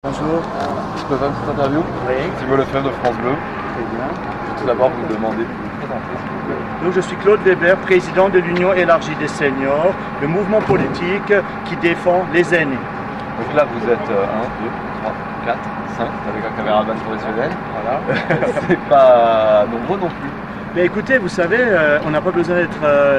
Bonjour, je peux faire une petite interview? Oui. Thibault Lefebvre de France Bleu. Très bien. Je vais tout d'abord vous demander de vous présenter, s'il vous plaît. Donc, je suis Claude Weber, président de l'Union élargie des seniors, le mouvement politique qui défend les aînés. Donc là, vous êtes 1, 2, 3, 4, 5, avec un caméraman professionnel. Voilà. C'est pas nombreux non plus. Mais écoutez, vous savez, on n'a pas besoin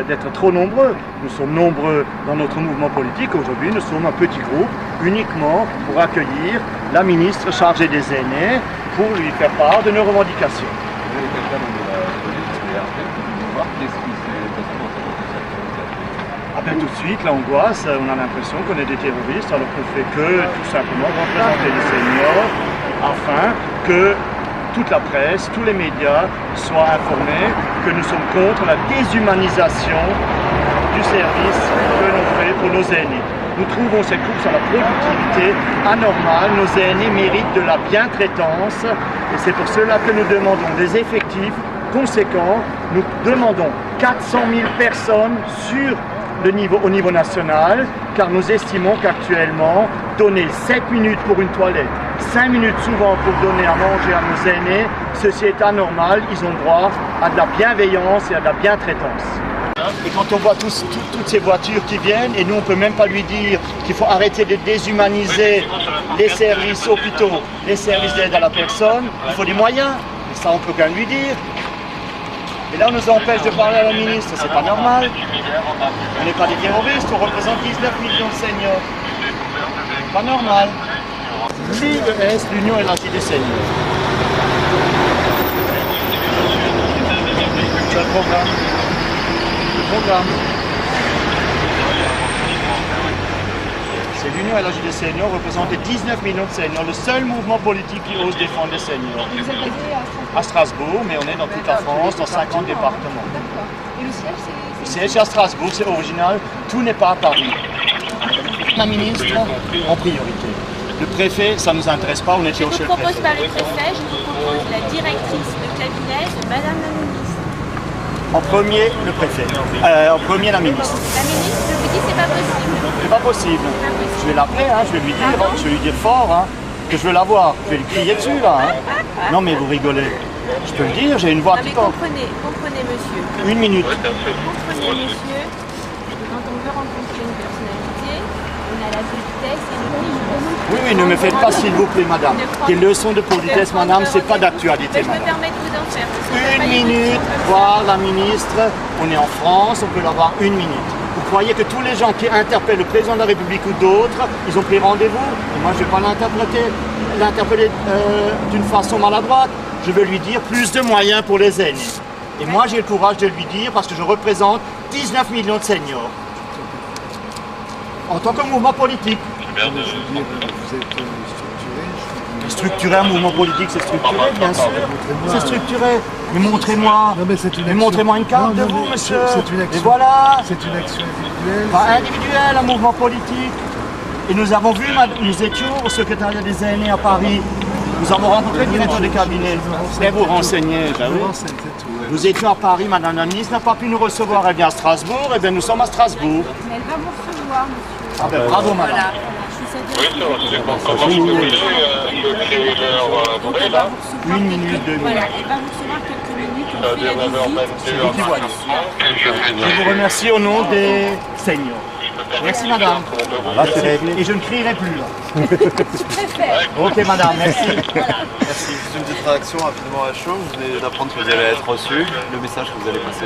d'être trop nombreux. Nous sommes nombreux dans notre mouvement politique. Aujourd'hui, nous sommes un petit groupe uniquement pour accueillir la ministre chargée des aînés pour lui faire part de nos revendications. Vous avez quelqu'un de la police qui est arrivé pour voir qu'est-ce qui s'est passé dans cette association. Ah ben, tout de suite, l'angoisse, on a l'impression qu'on est des terroristes alors qu'on ne fait que tout simplement représenter les seniors afin que toute la presse, tous les médias soient informés que nous sommes contre la déshumanisation du service que l'on fait pour nos aînés. Nous trouvons cette course à la productivité anormale. Nos aînés méritent de la bientraitance et c'est pour cela que nous demandons des effectifs conséquents. Nous demandons 400 000 personnes au niveau national, car nous estimons qu'actuellement, donner 7 minutes pour une toilette, 5 minutes souvent pour donner à manger à nos aînés, ceci est anormal, ils ont droit à de la bienveillance et à de la bientraitance. Et quand on voit toutes ces voitures qui viennent, et nous on ne peut même pas lui dire qu'il faut arrêter de déshumaniser les services hôpitaux, les services d'aide à la personne, il faut des moyens, et ça on peut quand même lui dire. Et là, on nous empêche de parler à la ministre, c'est pas normal. On n'est pas des terroristes, on représente 19 millions de seniors. Pas normal. L'UES, l'Union élargie des seniors. C'est le programme. Le programme. C'est l'Union élargie des seniors, représente 19 millions de seniors, le seul mouvement politique qui ose défendre les seniors. Vous êtes basé À Strasbourg, mais on est dans toute la France, dans 50 départements. D'accord. Et le siège, Le siège est à Strasbourg, c'est original, tout n'est pas à Paris. La ministre en priorité. Le préfet, ça ne nous intéresse pas, on était Je au vous chef propose préfet. pas le préfet, je vous propose la directrice de cabinet de Madame la ministre. En premier, le préfet. En premier, la ministre. La ministre, je vous dis, c'est pas possible. C'est pas possible. Je vais l'appeler, hein, je vais lui dire, je vais lui dire fort hein, que je veux la voir. Je vais lui crier dessus là. Hein. Non mais vous rigolez. Je peux le dire, j'ai une voix Ah, qui mais porte. comprenez monsieur. Une minute. Comprenez monsieur, quand on veut rencontrer une personnalité, on a la politesse et le digne. Oui, ne me faites pas s'il vous plaît madame. Des leçons de politesse madame, c'est pas d'actualité Je me madame. permets de vous en faire. parce qu'on n'a pas Une les minute, conditions. voir la ministre, on est en France, on peut l'avoir une minute. Vous croyez que tous les gens qui interpellent le président de la République ou d'autres, ils ont pris rendez-vous? Et moi je ne vais pas l'interpeller d'une façon maladroite. Je veux lui dire plus de moyens pour les aînés. Et moi j'ai le courage de lui dire parce que je représente 19 millions de seniors. En tant que mouvement politique. Vous êtes structuré. Structurer un mouvement politique, c'est structuré, bien sûr. C'est structuré. Mais montrez-moi. Non, mais c'est une Mais action. montrez-moi une carte Non, de non, vous, mais monsieur. c'est une action. Et voilà. C'est une action individuelle. Pas individuel, un mouvement politique. Et nous avons vu, nous étions au secrétariat des aînés à Paris. Nous avons rencontré le directeur des cabinets. Et vous renseignez, ben oui. C'est tout. Ouais. Nous étions à Paris, madame la ministre n'a pas pu nous recevoir, elle vient à Strasbourg, et bien nous sommes à Strasbourg. Mais elle va vous recevoir, monsieur. Ah ben bravo madame. Voilà. Je suis sa directrice. Donc elle va vous recevoir. Une minute, 2 minutes. Voilà, elle va vous recevoir quelques minutes, on fait la visite. C'est vous qui voyez. Je vous remercie au nom des seniors. Merci madame. Et je ne crierai plus là. Ok madame, merci. Merci. Juste une petite réaction rapidement à chaud. Vous venez d'apprendre que vous allez être reçu. Le message que vous allez passer.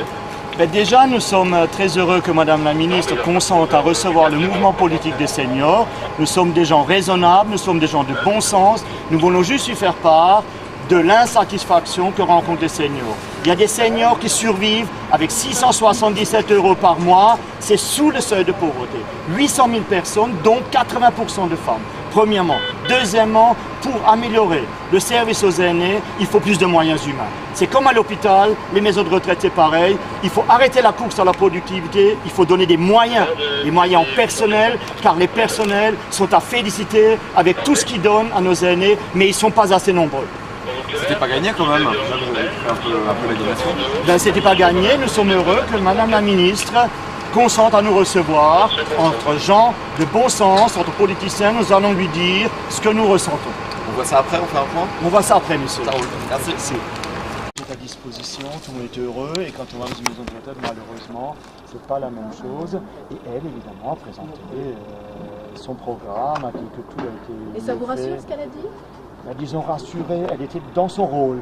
Ben déjà, nous sommes très heureux que Madame la Ministre consente à recevoir le mouvement politique des seniors. Nous sommes des gens raisonnables, nous sommes des gens de bon sens. Nous voulons juste lui faire part de l'insatisfaction que rencontrent les seniors. Il y a des seniors qui survivent avec 677 € par mois. C'est sous le seuil de pauvreté. 800 000 personnes, dont 80% de femmes. Premièrement. Deuxièmement, pour améliorer le service aux aînés, il faut plus de moyens humains. C'est comme à l'hôpital, les maisons de retraite c'est pareil. Il faut arrêter la course à la productivité, il faut donner des moyens en personnel, car les personnels sont à féliciter avec tout ce qu'ils donnent à nos aînés, mais ils ne sont pas assez nombreux. C'était pas gagné quand même. Là, vous avez fait un peu la direction. Ben, c'était pas gagné, nous sommes heureux que Madame la Ministre consente à nous recevoir, entre gens de bon sens, entre politiciens, nous allons lui dire ce que nous ressentons. On voit ça après, on fait un point. On voit ça après, monsieur. Ça roule. Merci. Tout à disposition, tout le monde est heureux, et quand on va dans une maison de retraite, malheureusement, c'est pas la même chose. Et elle, évidemment, a présenté son programme, a dit que tout a été Et ça vous fait. rassure ce qu'elle a dit? Disons rassurée, elle était dans son rôle.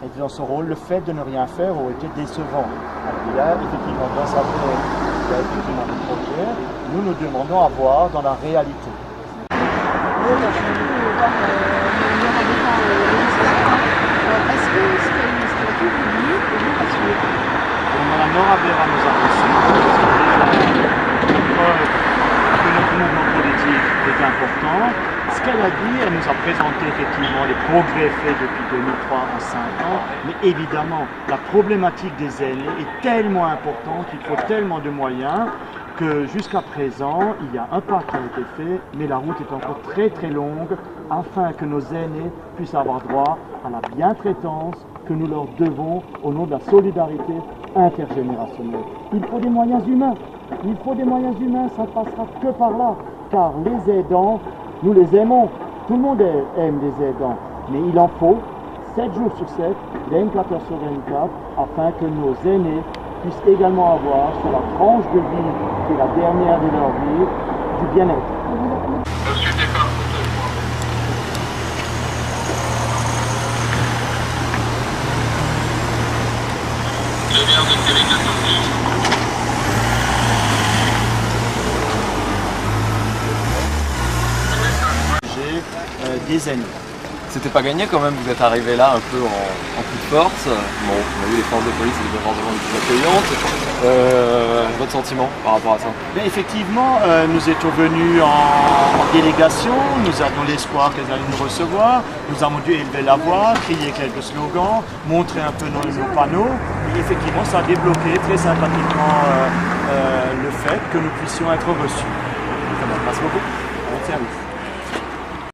Elle était dans son rôle, le fait de ne rien faire aurait été décevant. Alors, il y a effectivement dans sa tête, il y a effectivement des projets, nous demandons à voir dans la réalité. Est-ce que ce qu'elle vous dit vous rassure? Madame Nora Vera nous a reçus, que notre mouvement politique est important. Ce qu'elle a dit, elle nous a présenté effectivement les progrès faits depuis 2003 en 5 ans, mais évidemment, la problématique des aînés est tellement importante, il faut tellement de moyens, que jusqu'à présent, il y a un pas qui a été fait, mais la route est encore très très longue, afin que nos aînés puissent avoir droit à la bientraitance que nous leur devons au nom de la solidarité intergénérationnelle. Il faut des moyens humains, ça ne passera que par là, car les aidants, nous les aimons, tout le monde aime les aidants, mais il en faut 7 jours sur 7, 24 heures sur 24, afin que nos aînés puissent également avoir sur la tranche de vie qui est la dernière de leur vie, du bien-être. Monsieur Départ, je viens de Québec Des aînés. C'était pas gagné quand même, vous êtes arrivé là un peu en coup de force. Bon, on a vu les forces de police étaient pas forcément les plus accueillantes. Votre sentiment par rapport à ça? Mais effectivement, nous étions venus en délégation, nous avions l'espoir qu'elles allaient nous recevoir, nous avons dû élever la voix, crier quelques slogans, montrer un peu nos panneaux, et effectivement ça a débloqué très sympathiquement le fait que nous puissions être reçus. Merci beaucoup. Merci à vous.